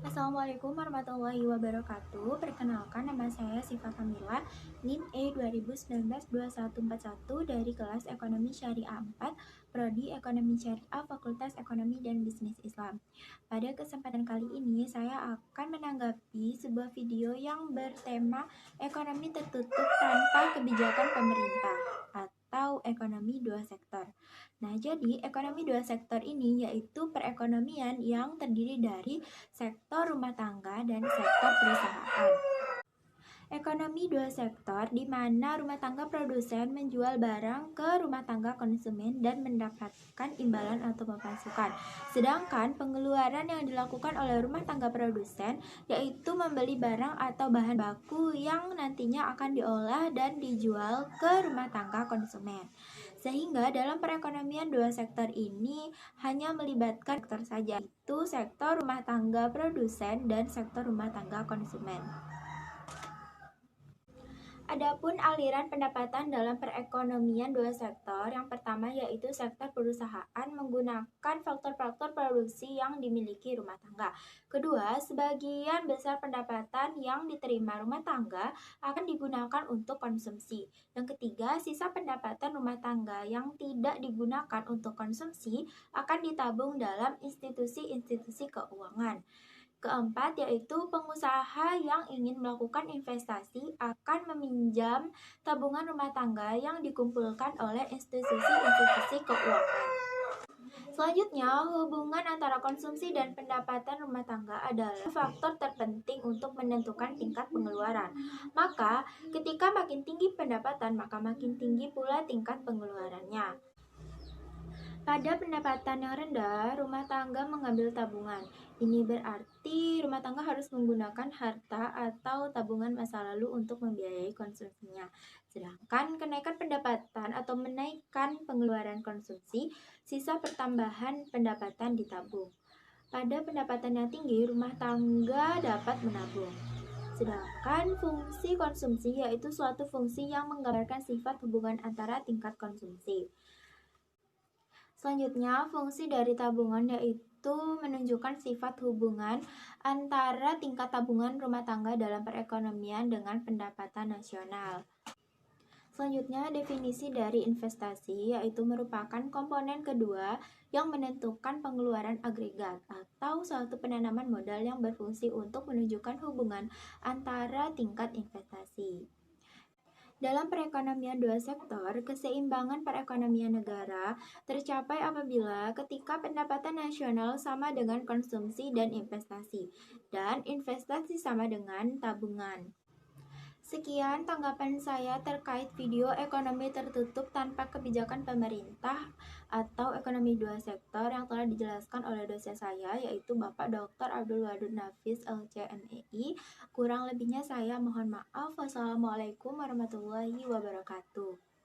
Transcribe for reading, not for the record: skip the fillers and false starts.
Assalamualaikum warahmatullahi wabarakatuh. Perkenalkan, nama saya Siva Kamila, NIM E2019-2141 dari kelas Ekonomi Syariah 4, Prodi Ekonomi Syariah, Fakultas Ekonomi dan Bisnis Islam. Pada kesempatan kali ini, saya akan menanggapi sebuah video yang bertema ekonomi tertutup tanpa kebijakan pemerintah atau ekonomi dua sektor. Nah, jadi ekonomi dua sektor ini yaitu perekonomian yang terdiri dari sektor rumah tangga dan sektor perusahaan. Ekonomi dua sektor di mana rumah tangga produsen menjual barang ke rumah tangga konsumen dan mendapatkan imbalan atau pemasukan. Sedangkan pengeluaran yang dilakukan oleh rumah tangga produsen yaitu membeli barang atau bahan baku yang nantinya akan diolah dan dijual ke rumah tangga konsumen. Sehingga dalam perekonomian dua sektor ini hanya melibatkan sektor saja, yaitu sektor rumah tangga produsen dan sektor rumah tangga konsumen. Adapun aliran pendapatan dalam perekonomian dua sektor, yang pertama yaitu sektor perusahaan menggunakan faktor-faktor produksi yang dimiliki rumah tangga. Kedua, sebagian besar pendapatan yang diterima rumah tangga akan digunakan untuk konsumsi. Yang ketiga, sisa pendapatan rumah tangga yang tidak digunakan untuk konsumsi akan ditabung dalam institusi-institusi keuangan. Keempat, yaitu pengusaha yang ingin melakukan investasi akan meminjam tabungan rumah tangga yang dikumpulkan oleh institusi-institusi keuangan. Selanjutnya, hubungan antara konsumsi dan pendapatan rumah tangga adalah faktor terpenting untuk menentukan tingkat pengeluaran. Maka, ketika makin tinggi pendapatan, maka makin tinggi pula tingkat pengeluarannya. Pada pendapatan yang rendah, rumah tangga mengambil tabungan. Ini berarti rumah tangga harus menggunakan harta atau tabungan masa lalu untuk membiayai konsumsinya. Sedangkan kenaikan pendapatan atau menaikkan pengeluaran konsumsi, sisa pertambahan pendapatan ditabung. Pada pendapatan yang tinggi, rumah tangga dapat menabung. Sedangkan fungsi konsumsi yaitu suatu fungsi yang menggambarkan sifat hubungan antara tingkat konsumsi. Selanjutnya, fungsi dari tabungan yaitu menunjukkan sifat hubungan antara tingkat tabungan rumah tangga dalam perekonomian dengan pendapatan nasional. Selanjutnya, definisi dari investasi yaitu merupakan komponen kedua yang menentukan pengeluaran agregat atau suatu penanaman modal yang berfungsi untuk menunjukkan hubungan antara tingkat investasi. Dalam perekonomian dua sektor, keseimbangan perekonomian negara tercapai apabila ketika pendapatan nasional sama dengan konsumsi dan investasi sama dengan tabungan. Sekian tanggapan saya terkait video ekonomi tertutup tanpa kebijakan pemerintah atau ekonomi dua sektor yang telah dijelaskan oleh dosen saya yaitu Bapak Dr. Abdul Wadud Nafis LCMEI. Kurang lebihnya saya mohon maaf. Wassalamualaikum warahmatullahi wabarakatuh.